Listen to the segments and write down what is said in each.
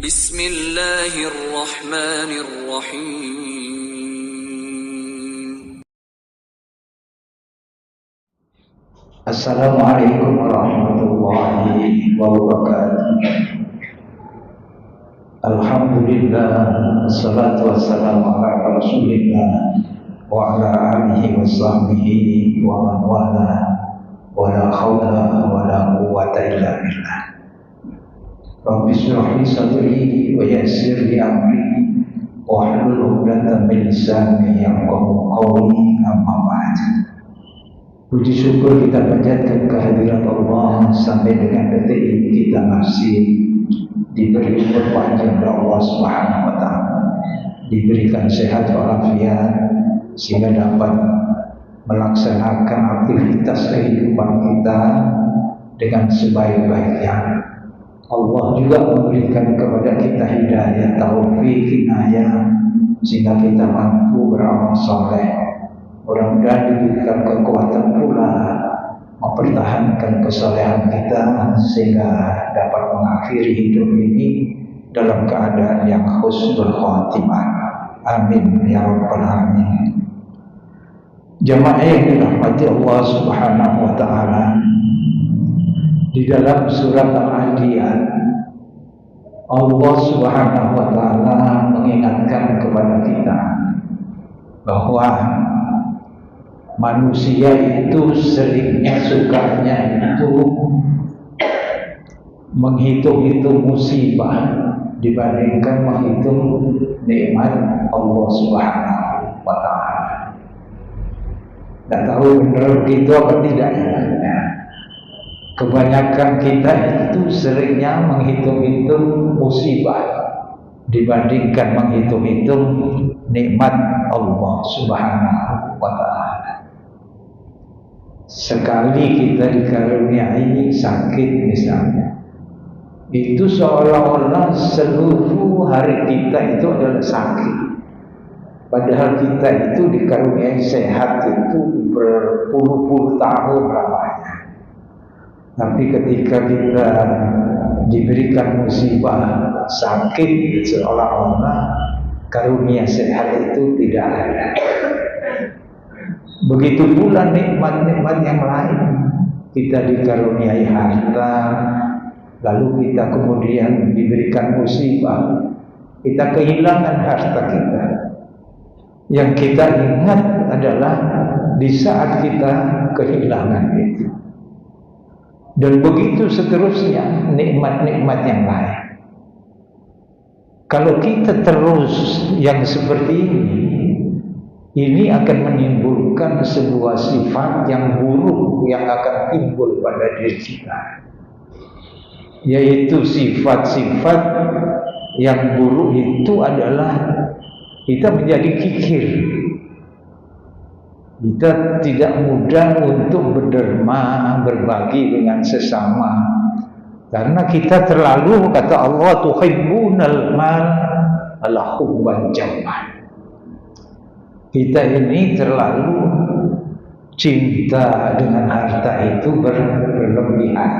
Bismillahirrahmanirrahim. Assalamualaikum warahmatullahi wabarakatuh. Alhamdulillah, wassalatu wassalamu ala rasulillah wa ala alihi wa sahbihi wa man wala wa la hawla wa la quwwata illa billah. Rabbi shrah li sadri wa yassir li amri wa hlul 'uqdatam min lisani yafqahu qawli, amma ba'd. Puji syukur kita panjatkan kehadirat Allah sampai dengan detik ini kita masih diberi umur panjang oleh Allah Subhanahu wa taala, diberikan sehat walafiat sehingga dapat melaksanakan aktivitas kehidupan kita dengan sebaik-baiknya. Allah juga memberikan kepada kita hidayah, taufik, inayah sehingga kita mampu beramal saleh. Mudah-mudahan diberikan kekuatan pula mempertahankan kesalehan kita sehingga dapat mengakhiri hidup ini dalam keadaan yang husnul khatimah. Amin ya rabbal alamin. Jamaah yang dirahmati Allah Subhanahu wa taala, di dalam surat Al-Adiyat Allah Subhanahu wa taala mengingatkan kepada kita bahwa manusia itu seringnya sukanya itu menghitung-hitung musibah dibandingkan menghitung nikmat Allah Subhanahu wa taala. Tak tahu benar begitu apa tidak ya. Kebanyakan kita itu seringnya menghitung-hitung musibah dibandingkan menghitung-hitung nikmat Allah Subhanahu wa taala. Sekali kita dikaruniai sakit misalnya, itu seolah-olah seluruh hari kita itu adalah sakit. Padahal kita itu dikaruniai sehat itu berpuluh-puluh tahun lamanya. Tapi ketika kita diberikan musibah sakit, seolah-olah karunia sehat itu tidak ada. Begitu pula nikmat-nikmat yang lain. Kita dikaruniai harta, lalu kita kemudian diberikan musibah, kita kehilangan harta kita. Yang kita ingat adalah di saat kita kehilangan itu. Dan begitu seterusnya nikmat-nikmat yang lain. Kalau kita terus yang seperti ini akan menimbulkan sebuah sifat yang buruk yang akan timbul pada diri kita, yaitu sifat-sifat yang buruk itu adalah kita menjadi kikir. Kita tidak mudah untuk berderma, berbagi dengan sesama, karena kita terlalu, kata Allah, tuhibbunal mal ala hubban jamman. Kita ini terlalu cinta dengan harta itu berlebihan.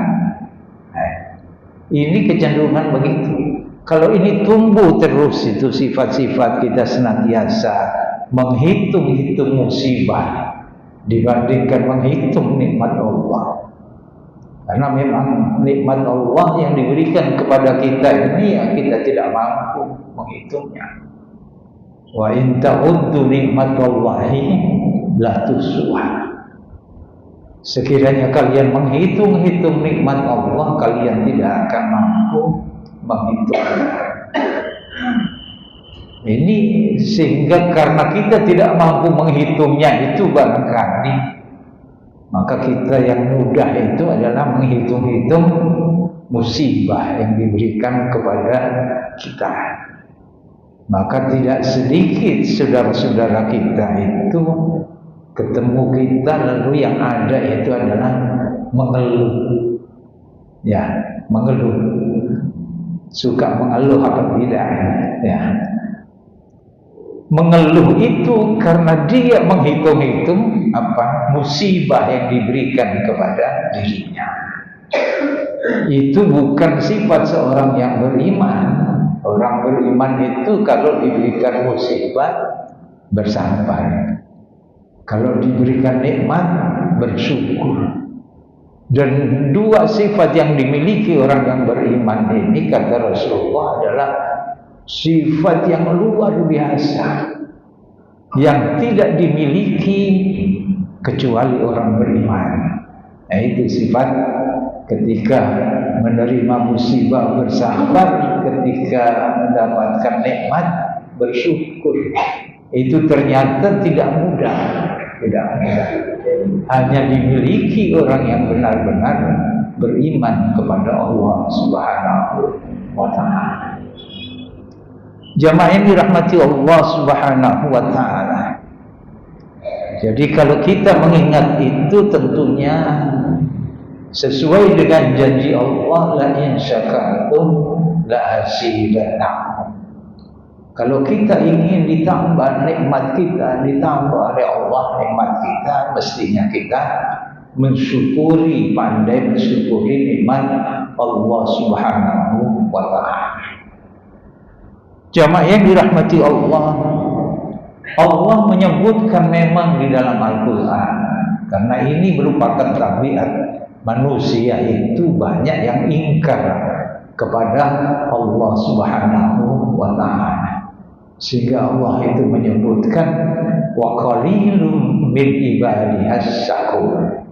Ini kecenderungan begitu. Kalau ini tumbuh terus itu sifat-sifat kita senantiasa menghitung-hitung musibah dibandingkan menghitung nikmat Allah. Karena memang nikmat Allah yang diberikan kepada kita ini ya kita tidak mampu menghitungnya. Wa in ta'uddu nikmatallahi la tuhsuha. Sekiranya kalian menghitung-hitung nikmat Allah, kalian tidak akan mampu menghitungnya. Ini sehingga karena kita tidak mampu menghitungnya itu barangkali, maka kita yang mudah itu adalah menghitung-hitung musibah yang diberikan kepada kita. Maka tidak sedikit saudara-saudara kita itu ketemu kita lalu yang ada itu adalah mengeluh. Ya, mengeluh. Suka mengeluh apa tidak? Ya. Mengeluh itu karena dia menghitung-hitung apa musibah yang diberikan kepada dirinya. Itu bukan sifat seorang yang beriman. Orang beriman itu kalau diberikan musibah bersabar, kalau diberikan nikmat bersyukur. Dan dua sifat yang dimiliki orang yang beriman ini, kata Rasulullah, adalah sifat yang luar biasa, yang tidak dimiliki kecuali orang beriman. Yaitu sifat ketika menerima musibah bersabar, ketika mendapatkan nikmat bersyukur. Itu ternyata tidak mudah, tidak mudah. Hanya dimiliki orang yang benar-benar beriman kepada Allah Subhanahu wa ta'ala. Jamaah yang dirahmati Allah Subhanahu wa ta'ala. Jadi kalau kita mengingat itu, tentunya sesuai dengan janji Allah, la in syakartum la azidannakum. Kalau kita ingin ditambah nikmat kita, ditambah oleh Allah nikmat kita, mestinya kita mensyukuri, pandai mensyukuri nikmat Allah Subhanahu wa ta'ala. Jamaah yang dirahmati Allah, Allah menyebutkan memang di dalam Al-Quran, karena ini merupakan tabiat manusia itu banyak yang ingkar kepada Allah Subhanahu wa ta'ala. Sehingga Allah itu menyebutkan wa qalilum min ibadihas syakur.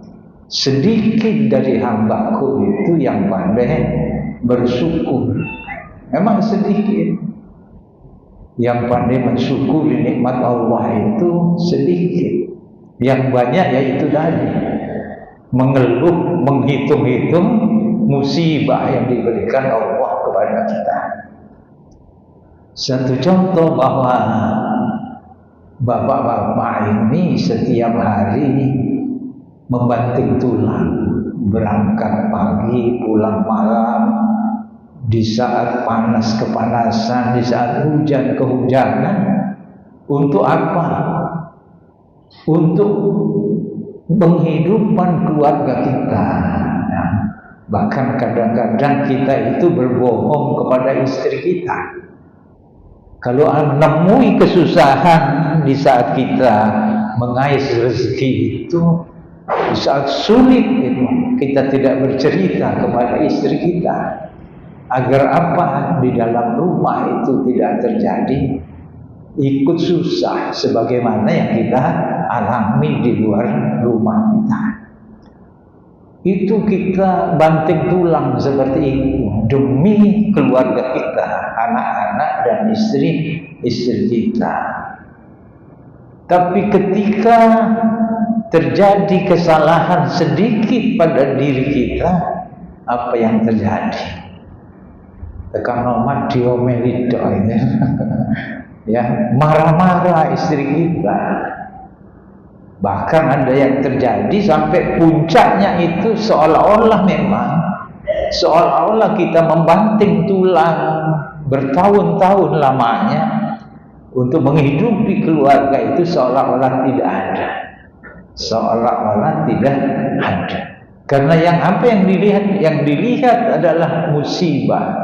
Sedikit dari hambaku itu yang pandai bersyukur. Memang sedikit. Yang pandai mensyukuri nikmat Allah itu sedikit. Yang banyak yaitu tadi mengeluh, menghitung-hitung musibah yang diberikan Allah kepada kita. Satu contoh bahwa bapak-bapak ini setiap hari membanting tulang, berangkat pagi, pulang malam, di saat panas kepanasan, di saat hujan kehujanan. Untuk apa? Untuk menghidupkan keluarga kita. Nah, bahkan kadang-kadang kita itu berbohong kepada istri kita. Kalau menemui kesusahan di saat kita mengais rezeki itu, di saat sulit itu, kita tidak bercerita kepada istri kita. Agar apa? Di dalam rumah itu tidak terjadi ikut susah sebagaimana yang kita alami di luar rumah kita. Itu kita banting tulang seperti itu demi keluarga kita, anak-anak dan istri kita. Tapi ketika terjadi kesalahan sedikit pada diri kita, apa yang terjadi? Tekan nomor diomeli ini, ya, marah-marah istri kita. Bahkan ada yang terjadi sampai puncaknya itu seolah-olah kita membanting tulang bertahun-tahun lamanya untuk menghidupi keluarga itu seolah-olah tidak ada. Seolah-olah tidak ada. Karena yang dilihat adalah musibah,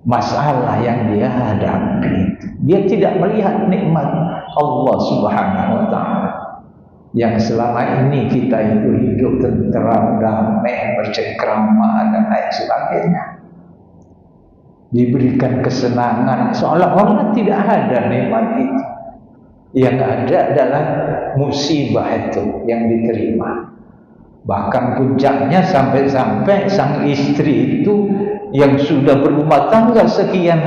masalah yang dia hadapi. Dia tidak melihat nikmat Allah Subhanahu wa ta'ala, yang selama ini kita itu hidup tenteram, damai, bercengkrama dan lain sebagainya. Diberikan kesenangan, seolah-olah tidak ada nikmat itu. Yang ada adalah musibah itu yang diterima. Bahkan puncaknya sampai-sampai sang istri itu yang sudah berumah tangga sekian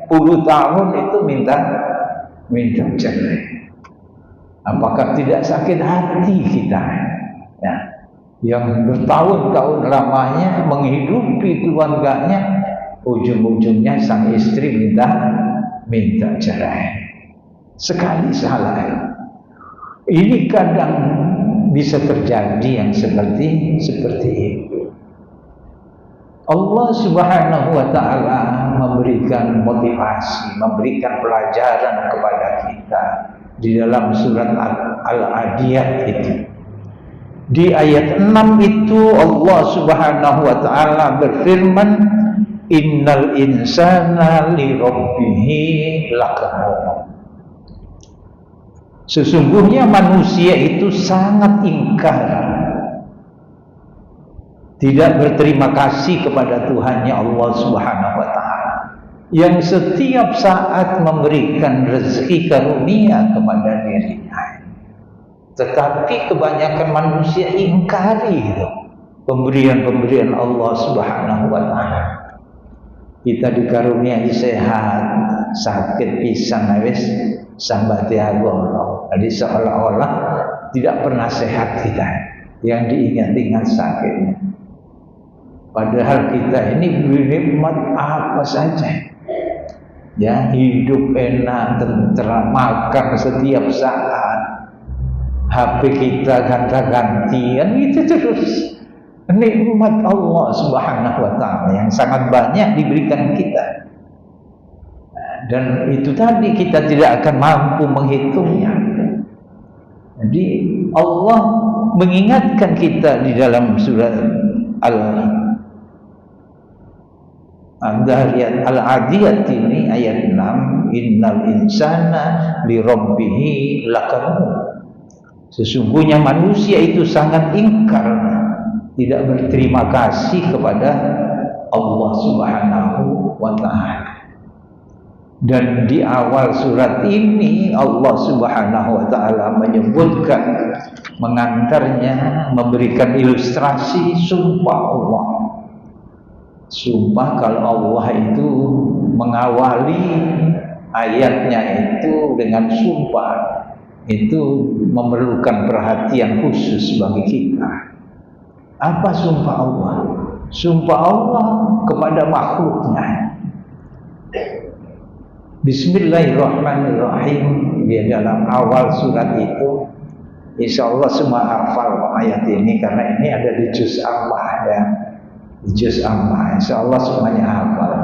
puluh tahun itu minta cerai. Apakah tidak sakit hati kita, ya, yang bertahun-tahun lamanya menghidupi keluarganya, ujung-ujungnya sang istri minta cerai. Sekali salah, ini kadang bisa terjadi yang seperti itu. Allah Subhanahu wa ta'ala memberikan motivasi, memberikan pelajaran kepada kita di dalam surat Al-Adiyat itu. Di ayat 6 itu Allah Subhanahu wa ta'ala berfirman, innal insana li rabbihi lakanut. Sesungguhnya manusia itu sangat ingkar, tidak berterima kasih kepada Tuhannya Allah Subhanahu wa Ta'ala, yang setiap saat memberikan rezeki karunia kepada dirinya. Tetapi kebanyakan manusia ingkari itu pemberian-pemberian Allah Subhanahu wa Ta'ala. Kita dikaruniai sehat, sakit pisan wis sambati Allah. Jadi seolah-olah tidak pernah sehat kita, yang diingat-ingat sakitnya. Padahal kita ini nikmat apa saja, ya, hidup enak, tentram, makan setiap saat, HP kita ganti-gantian, itu terus nikmat Allah Subhanahu wa Ta'ala yang sangat banyak diberikan kita. Dan itu tadi kita tidak akan mampu menghitungnya. Jadi Allah mengingatkan kita di dalam surat Al-Adiyat ini ayat 6, innal insana li rabbihi lakanut. Sesungguhnya manusia itu sangat ingkar, tidak berterima kasih kepada Allah Subhanahu wa Ta'ala. Dan di awal surat ini Allah Subhanahu wa Ta'ala menyebutkan, mengantarnya, memberikan ilustrasi sumpah Allah. Sumpah kalau Allah itu mengawali ayatnya itu dengan sumpah, itu memerlukan perhatian khusus bagi kita. Apa sumpah Allah? Sumpah Allah kepada makhluknya. Bismillahirrahmanirrahim. Di dalam awal surat itu, insya Allah semua hafal ayat ini, karena ini ada di juz Ammah, ya, di juz Ammah. Insya Allah semuanya hafal.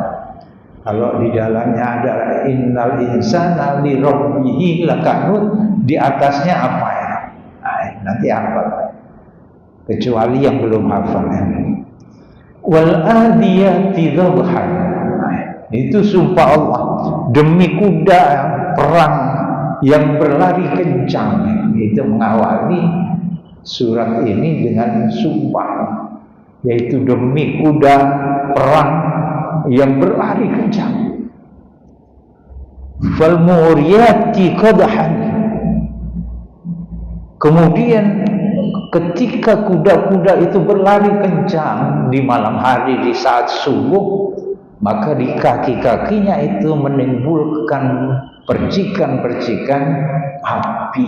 Kalau di dalamnya ada innal insana li rabbihi lakanut, di atasnya apa ya? Nah, nanti hafal. Kecuali yang belum hafal. Wal adiyati dhabhan. Itu sumpah Allah demi kuda perang yang berlari kencang. Itu mengawali surat ini dengan sumpah, yaitu demi kuda perang yang berlari kencang. Fal muriyati qadhan. Kemudian ketika kuda-kuda itu berlari kencang di malam hari, di saat subuh, maka di kaki-kakinya itu menimbulkan percikan-percikan api.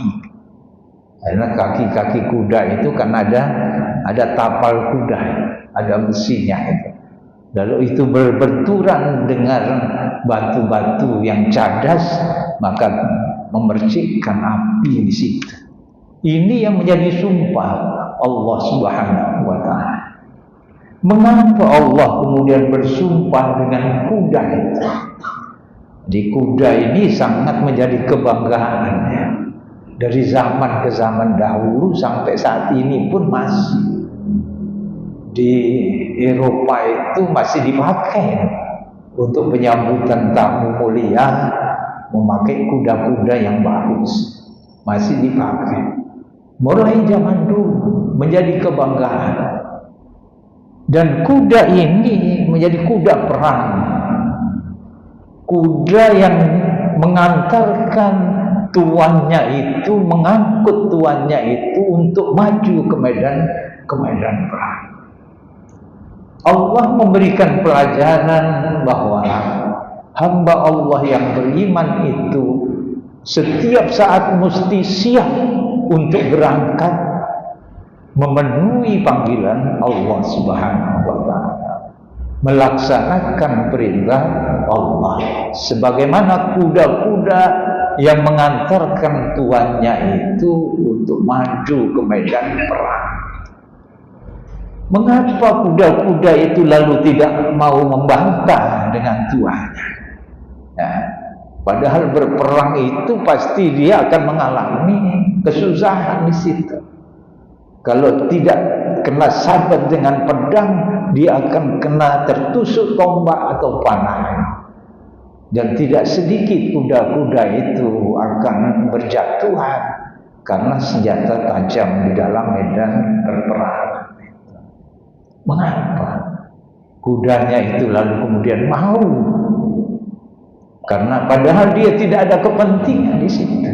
Karena kaki-kaki kuda itu kan ada tapal kuda, ada besinya itu. Lalu itu berbenturan dengan batu-batu yang cadas, maka memercikkan api di situ. Ini yang menjadi sumpah Allah Subhanahu wa Ta'ala. Mengapa Allah kemudian bersumpah dengan kuda itu? Di kuda ini sangat menjadi kebanggaan, ya. Dari zaman ke zaman dahulu sampai saat ini pun masih. Di Eropa itu masih dipakai untuk penyambutan tamu mulia, memakai kuda-kuda yang bagus. Masih dipakai. Mulai zaman dulu menjadi kebanggaan. Dan kuda ini menjadi kuda perang, kuda yang mengantarkan tuannya itu, mengangkut tuannya itu untuk maju ke medan perang. Allah memberikan pelajaran bahwa hamba Allah yang beriman itu setiap saat mesti siap untuk berangkat memenuhi panggilan Allah Subhanahu wa Ta'ala, melaksanakan perintah Allah, sebagaimana kuda-kuda yang mengantarkan tuannya itu untuk maju ke medan perang. Mengapa kuda-kuda itu lalu tidak mau membantah dengan tuannya? Ya, padahal berperang itu pasti dia akan mengalami kesusahan di situ. Kalau tidak kena sabet dengan pedang, dia akan kena tertusuk tombak atau panah. Dan tidak sedikit kuda-kuda itu akan berjatuhan karena senjata tajam di dalam medan perperangan. Mengapa? Kudanya itu lalu kemudian mau? Karena padahal dia tidak ada kepentingan di situ.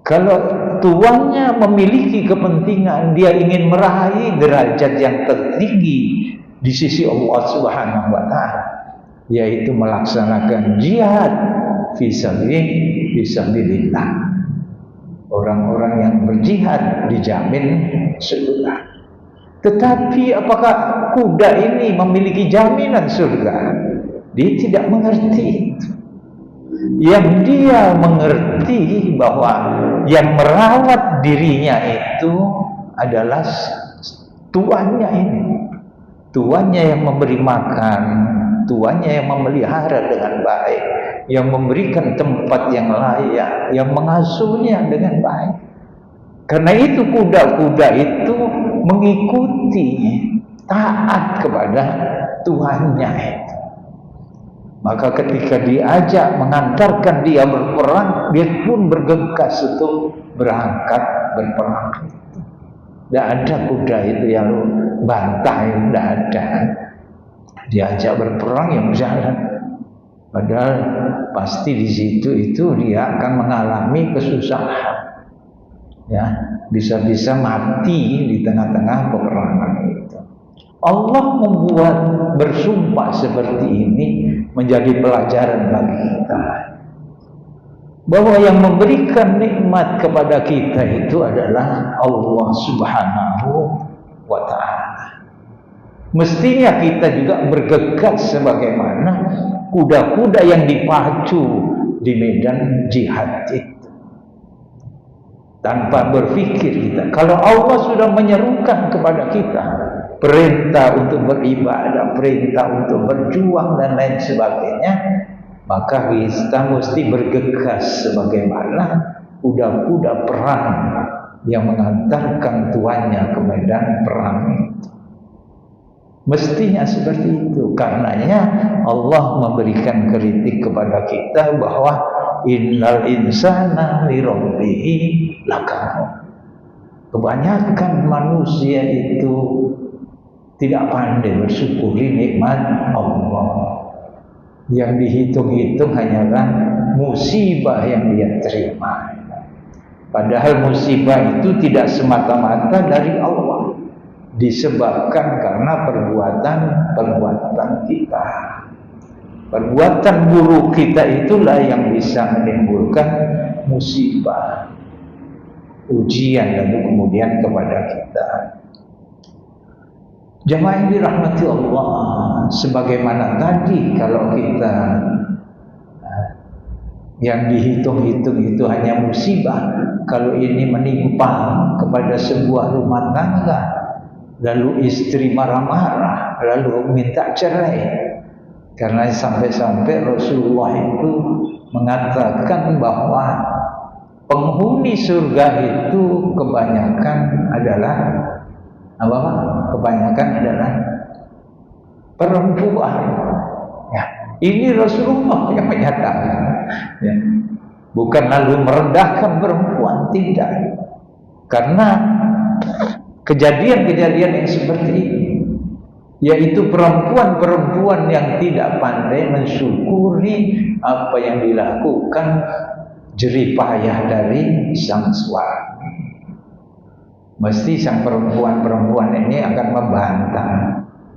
Kalau tuannya memiliki kepentingan, dia ingin meraih derajat yang tertinggi di sisi Allah Subhanahu wa Ta'ala, yaitu melaksanakan jihad fisabilillah. Orang-orang yang berjihad dijamin surga. Tetapi apakah kuda ini memiliki jaminan surga? Dia tidak mengerti itu. Yang dia mengerti bahwa yang merawat dirinya itu adalah tuannya ini. Tuannya yang memberi makan, tuannya yang memelihara dengan baik, yang memberikan tempat yang layak, yang mengasuhnya dengan baik. Karena itu kuda-kuda itu mengikuti, taat kepada tuannya itu. Maka ketika diajak mengantarkan dia berperang, dia pun bergegas untuk berangkat berperang. Tidak ada kuda itu yang bantai, tidak ada. Diajak berperang yang berjalan. Padahal pasti di situ itu dia akan mengalami kesusahan. Ya, bisa-bisa mati di tengah-tengah peperangan itu. Allah membuat bersumpah seperti ini menjadi pelajaran bagi kita, bahwa yang memberikan nikmat kepada kita itu adalah Allah Subhanahu wa Ta'ala. Mestinya kita juga bergegas sebagaimana kuda-kuda yang dipacu di medan jihad itu. Tanpa berpikir kita, kalau Allah sudah menyerukan kepada kita perintah untuk beribadah, perintah untuk berjuang dan lain sebagainya, maka kita mesti bergegas sebagaimana kuda-kuda perang yang mengantarkan tuannya ke medan perang itu. Mestinya seperti itu. Karenanya Allah memberikan kritik kepada kita bahwa innal insana li rabbihi lakanut. Kebanyakan manusia itu tidak pandai bersyukuri nikmat Allah. Yang dihitung-hitung hanyalah musibah yang dia terima. Padahal musibah itu tidak semata-mata dari Allah, disebabkan karena perbuatan kita. Perbuatan buruk kita itulah yang bisa menimbulkan musibah, ujian lalu kemudian kepada kita. Jemaah yang dirahmati Allah, sebagaimana tadi kalau kita yang dihitung-hitung itu hanya musibah, kalau ini menimpa kepada sebuah rumah tangga, lalu istri marah-marah, lalu minta cerai. Karena sampai-sampai Rasulullah itu mengatakan bahwa penghuni surga itu kebanyakan adalah apa? Kebanyakan adalah perempuan. Ya, ini Rasulullah yang menyatakan. Ya. Bukan lalu merendahkan perempuan, tidak. Karena kejadian-kejadian yang seperti ini, yaitu perempuan-perempuan yang tidak pandai mensyukuri apa yang dilakukan jerih payah dari sang suami. Mesti sang perempuan-perempuan ini akan membantah.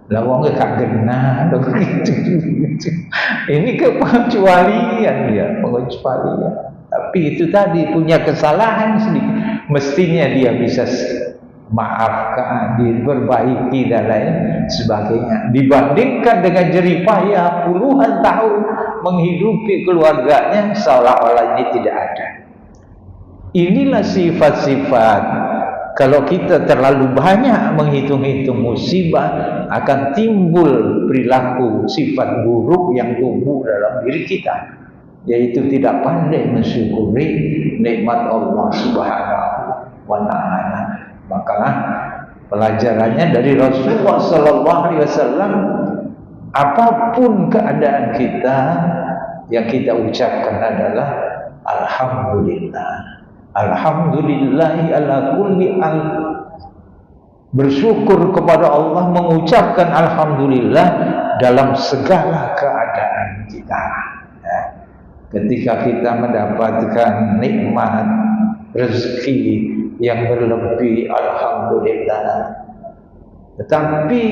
Lah wong gak genah begitu. Ini kepengecualian dia, pengecualian. Tapi itu tadi punya kesalahan sedikit. Mestinya dia bisa maafkan, diperbaiki dan lain sebagainya. Dibandingkan dengan jerih payah puluhan tahun menghidupi keluarganya seolah-olah ini tidak ada. Inilah sifat-sifat. Kalau kita terlalu banyak menghitung-hitung musibah, akan timbul perilaku sifat buruk yang tumbuh dalam diri kita, yaitu tidak pandai mensyukuri nikmat Allah Subhanahu wa Ta'ala. Maka Pelajarannya dari Rasulullah Sallallahu Alaihi Wasallam, apapun keadaan kita, yang kita ucapkan adalah Alhamdulillah. Alhamdulillahi ala kulli al. Bersyukur kepada Allah, mengucapkan Alhamdulillah dalam segala keadaan kita. Ya. Ketika kita mendapatkan nikmat rezeki yang berlebih, Alhamdulillah. Tetapi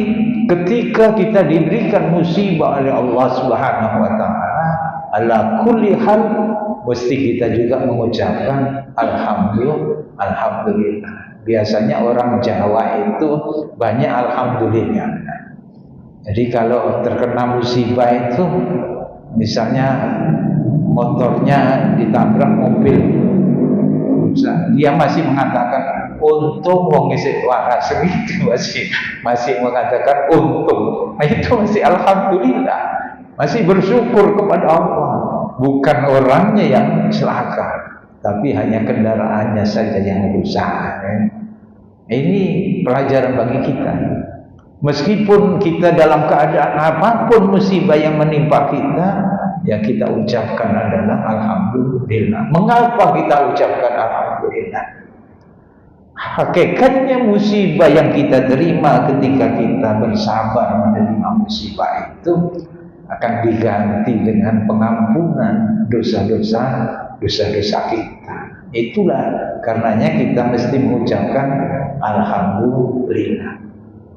ketika kita diberikan musibah oleh Allah Subhanahu wa Ta'ala, ala kulli hal, mesti kita juga mengucapkan Alhamdulillah. Biasanya orang Jawa itu banyak Alhamdulillah. Jadi kalau terkena musibah itu, misalnya motornya ditabrak mobil, dia masih mengatakan untung wong isih waras, itu masih mengatakan untung. Itu masih Alhamdulillah, masih bersyukur kepada Allah. Bukan orangnya yang celaka, tapi hanya kendaraannya saja yang rusak. Ini pelajaran bagi kita. Meskipun kita dalam keadaan apapun musibah yang menimpa kita, yang kita ucapkan adalah Alhamdulillah. Mengapa kita ucapkan Alhamdulillah? Hakikatnya musibah yang kita terima ketika kita bersabar menerima musibah itu akan diganti dengan pengampunan dosa-dosa kita. Itulah karenanya kita mesti mengucapkan Alhamdulillah.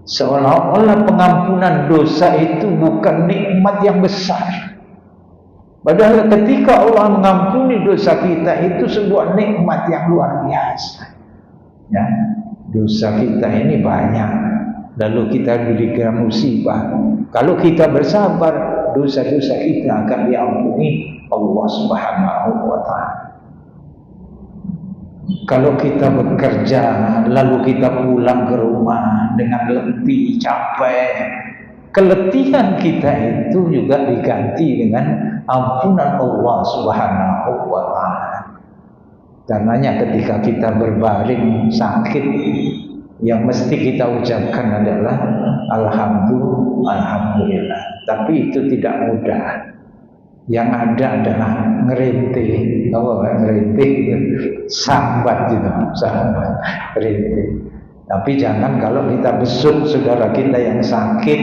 Seolah-olah pengampunan dosa itu bukan nikmat yang besar. Padahal ketika Allah mengampuni dosa kita, itu sebuah nikmat yang luar biasa. Ya, dosa kita ini banyak, lalu kita diberikan musibah. Kalau kita bersabar, dosa-dosa kita akan diampuni Allah Subhanahu wa Ta'ala. Kalau kita bekerja lalu kita pulang ke rumah dengan letih, capek, keletihan kita itu juga diganti dengan ampunan Allah Subhanahu wa Ta'ala. Karenanya ketika kita berbaring sakit, yang mesti kita ucapkan adalah Alhamdulillah. Tapi itu tidak mudah. Yang ada adalah ngerintih, sambat gitu, ngerintih. Tapi jangan kalau kita besuk saudara kita yang sakit,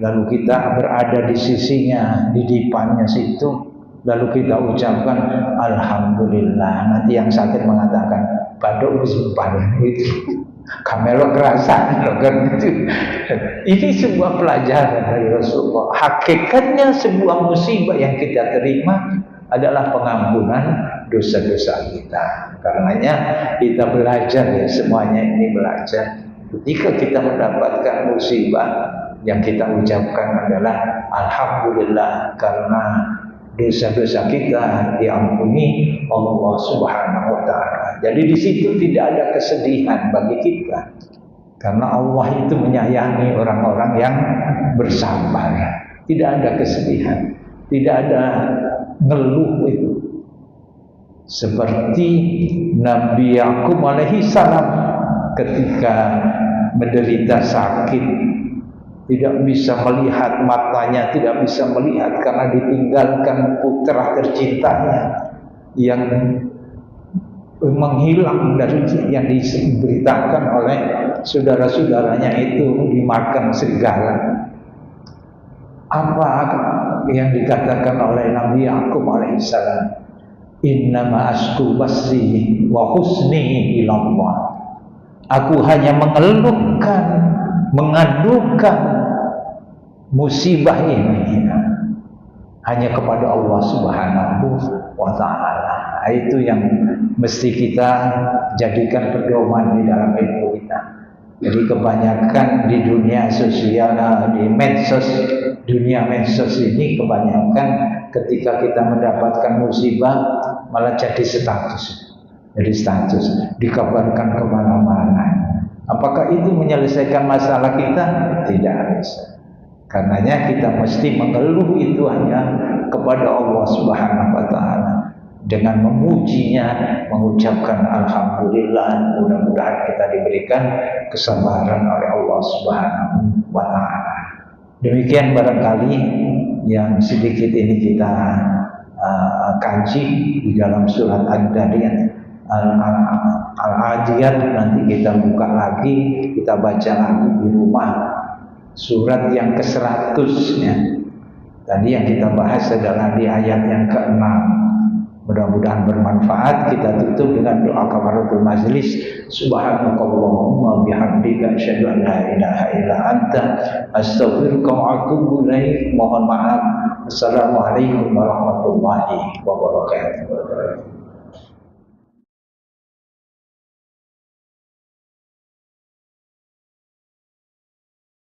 lalu kita berada di sisinya, di depannya situ, lalu kita ucapkan Alhamdulillah. Nanti yang sakit mengatakan badok musimpan itu. Kamelo kerasan gitu. Ini sebuah pelajaran dari Rasulullah. Hakikatnya sebuah musibah yang kita terima adalah pengampunan dosa-dosa kita. Karenanya kita belajar, ya, semuanya ini belajar. Ketika kita mendapatkan musibah, yang kita ucapkan adalah Alhamdulillah, karena dosa-dosa kita diampuni Allah Subhanahu wa Ta'ala. Jadi di situ tidak ada kesedihan bagi kita, karena Allah itu menyayangi orang-orang yang bersabar. Tidak ada kesedihan, tidak ada ngeluh itu. Seperti Nabi Yakub alaihi salam ketika menderita sakit, tidak bisa melihat, matanya tidak bisa melihat karena ditinggalkan putra tercintanya yang menghilang dari yang diberitakan oleh saudara-saudaranya itu dimakan serigala. Apa yang dikatakan oleh Nabi Yakub alaihissalam? Innama asku basri wa husni ilallah. Aku hanya mengeluhkan, mengadukan musibah ini hanya kepada Allah Subhanahu wa Ta'ala. Itu yang mesti kita jadikan pedoman di dalam hidup kita. Jadi kebanyakan di dunia sosial, di medsos, dunia medsos ini kebanyakan ketika kita mendapatkan musibah malah jadi status. Jadi status dikabarkan kemana-mana. Apakah itu menyelesaikan masalah kita? Tidak bisa. Karenanya kita mesti mengeluh itu hanya kepada Allah Subhanahu wa Ta'ala. dengan memujinya, mengucapkan alhamdulillah. Mudah-mudahan kita diberikan kesabaran oleh Allah Subhanahu wa taala. Demikian barangkali yang sedikit ini kita kaji di dalam surat Al-Adiyat. Nanti kita buka lagi, kita baca lagi di rumah surat yang ke-100 ya. Tadi yang kita bahas adalah di ayat yang ke-6. Mudah-mudahan bermanfaat. Kita tutup dengan doa kafaratul majlis. Subhanakallahumma bihamdika asyhadu an la ilaha illa anta astaghfiruka wa atubu ilaik. Mohon maaf. Assalamualaikum warahmatullahi wabarakatuh.